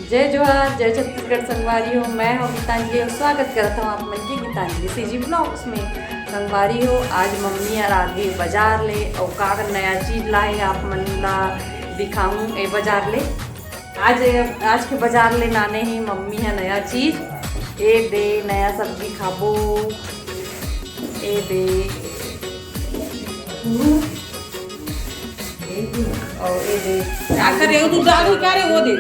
जय जोहार, जय छत्तीसगढ़ संगवारी हो। मैं हूँ गीतांजलि और स्वागत करता हूँ आप मन की गीतांजलि सीजी ब्लॉग्स में। संगवारी हो, आज मम्मी और आगे बाजार ले और का नया चीज़ लाए आप मन ला दिखाऊँ ए बाजार ले। आज के बाजार ले नाने ही मम्मी है नया चीज़ ए दे, नया सब्जी खाबो ए दे और ए दे क्या करे वो दूध डाल क्या रे वो दे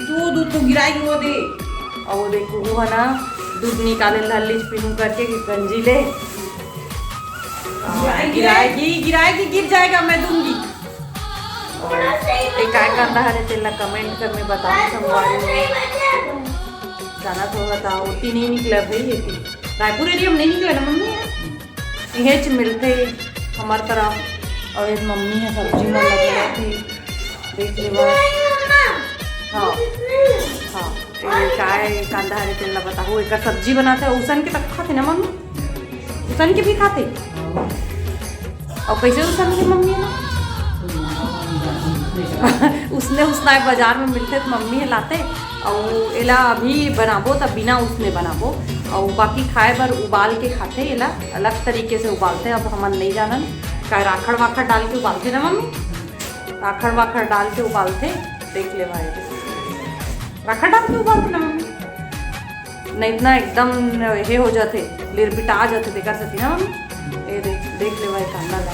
तू दूध तो गिराई वो दे और वो देखो वो है ना दूध निकाले लाली पीनू करके कि गंजी ले गिराएगी गिर जाएगा मैं दूंगी। एक काय करना है तेला कमेंट कर में बताओ संगवारी में जाना तो बताओ। उतनी नहीं निकला भाई ये रायपुर एरिया में नहीं निकला ना मम्मी यह मिलते हमारे तरफ। और एक मम्मी है सब्जी में लगे थी देख ले हाँ हाँ काय कांदा हरे तेल बता हो एक सब्जी बनाते हैं उसन के तक खाते ना मम्मी, उसन के भी खाते और कैसे उसन की मम्मी है ना उसने उसना बाजार में मिलते तो मम्मी है लाते और एला अभी बनाबो तब बिना उसने बनाबो और बाकी खाए बर उबाल के खाते एला अलग तरीके से उबालते। अब हमारे नहीं जानन का राखड़ वाखड़ डाल के उबालते ना मम्मी, राखड़ वाखड़ डाल के उबालते देख ले भाई राखड़ डाल के उबालते ना मम्मी, नहीं इतना एकदम ये हो जाते लिरबिटा जाते देखा सकती ना मम्मी। ये देख ले भाई कांदा ला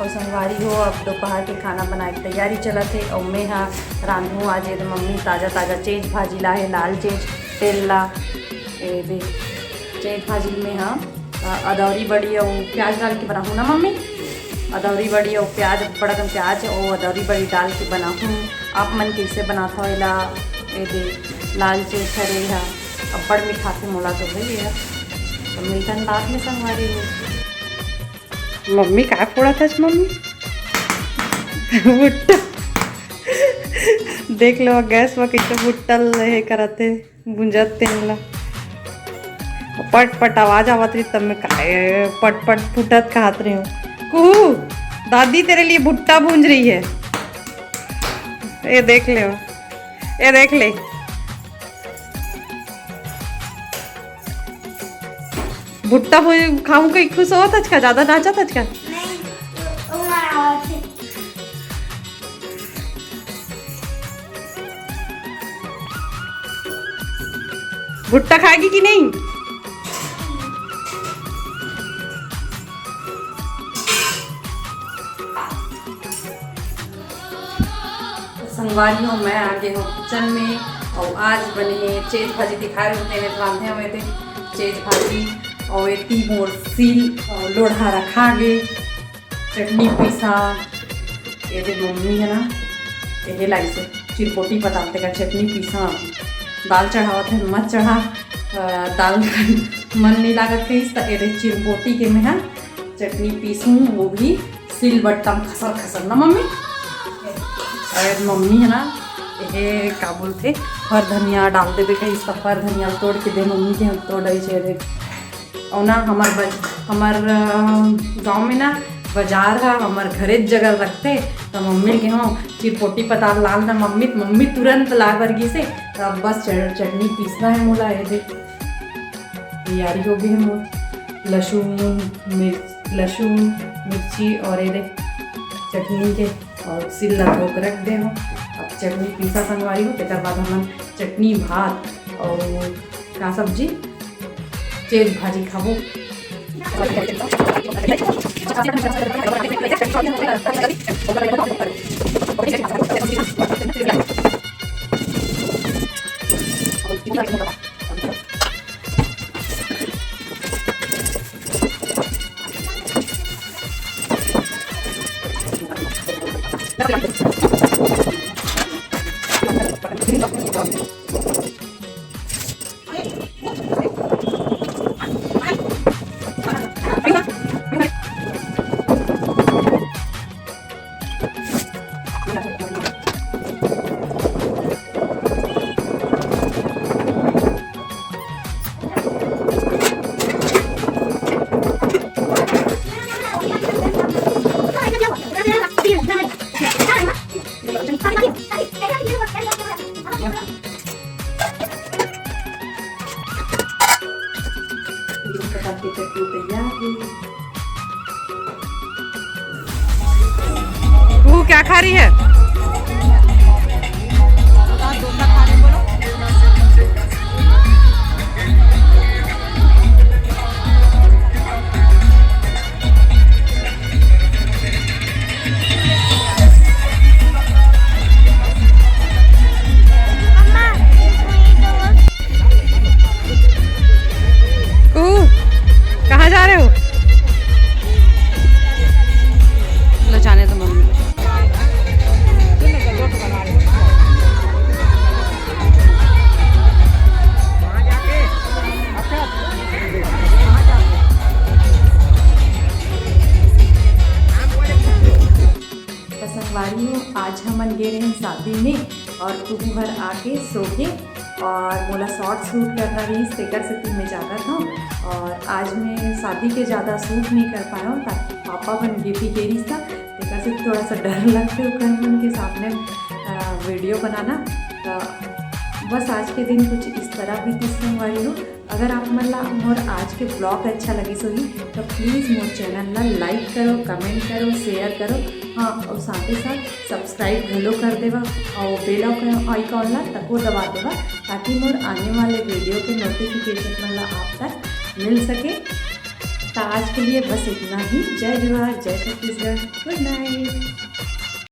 और संगवारी हो। अब दोपहर के खाना बनाए की तैयारी चला थे और मैं हाँ रांधूँ आज ये मम्मी ताज़ा ताज़ा चेज भाजी ला है लाल चेज तेल ला ए दे चेज भाजी में हाँ अदौरी बड़ी और प्याज डाल के बनाऊँ ना मम्मी, अदौरी बड़ी और प्याज बड़ा कम प्याज और अदौरी बड़ी डाल के बनाऊँ। आप मन कैसे बनाता हो इला ए दे लाल चेज खरे हा अब बड़ मीठा से मोला तो भाई है तो मिल्टन रात में संगवारी हो। मम्मी क्या फोड़ा था मम्मी भुट्टा देख लो गैस में कैसे भुट्टा रहे करते गुंजते मिला पट पट आवाज आवत रही तब मैं पट पट फुटत खात रही हूँ। कुहू दादी तेरे लिए भुट्टा भूंज रही है ये देख ले ये देख ले भुट्टा खाऊं कहीं खुश हो तज का ज्यादा नाचा तज का भुट्टा खाएगी कि नहीं? संगवारी हो मैं आगे हूँ किचन में और आज बने हैं चेज भाजी दिखा रहे होते हैं रांधे हुए थे चेज भाजी और इतनी मोर सील और लोढ़ा रखा गे चटनी पीसा ये दे मम्मी है ना ये लाई से चिरपोटी बताते का चटनी पीसा दाल चढ़ावा थे मत चढ़ा दाल मन नहीं लागत कहीं ये चिरपोटी के में है चटनी पीसूँ वो भी सिल बट्टा खसर खसर ना मम्मी। और मम्मी है ना ये का बोलते फर धनिया डाल देवे कहीं इसका फर धनिया तोड़ के दे मम्मी के हम तोड़ दे और ना हमार गांव में ना बाजार है हमार घरे जगह रखते तो मम्मी के हाँ चिरपोटी पता लाल ना मम्मी तुरंत ला बरगी से तो अब बस चटनी पीसना है मोला ये देख तैयारी हो गई है मोल लहसुन मिर्ची और ये देख चटनी के और सिल धोक रख दे हो। अब चटनी पीसा संगवारी हो तेकर बाद हम चटनी भात और का सब्जी चेज भाजी खाबो। वो क्या खा रही है? कहाँ जा रहे हो? लो जाने दो मम्मी। संगवारी हो, आज हम गए रहे शादी में और खूब भर आके सो के और मोला शॉर्ट शूट करना रही स्टेकर सिटी में जाकर था। और आज मैं शादी के ज़्यादा शूट नहीं कर पाया हूँ ताकि पापा बन गिफ्ट गेरी था स्टेकर से थोड़ा सा डर लगते हो उनके सामने वीडियो बनाना। बस आज के दिन कुछ इस तरह भी संगवारी हो। अगर आप मतलब मोर आज के ब्लॉग अच्छा लगी सोही तो प्लीज़ मोर चैनल ला लाइक करो, कमेंट करो, शेयर करो। हाँ, और साथ ही साथ सब्सक्राइब घलो कर देवा और बेल आइकॉन ला तको दबा देवा ताकि मोर आने वाले वीडियो के नोटिफिकेशन मतलब आप तक मिल सके। तो आज के लिए बस इतना ही। जय जवाहर, जय छत्तीसगढ़, गुड नाइट।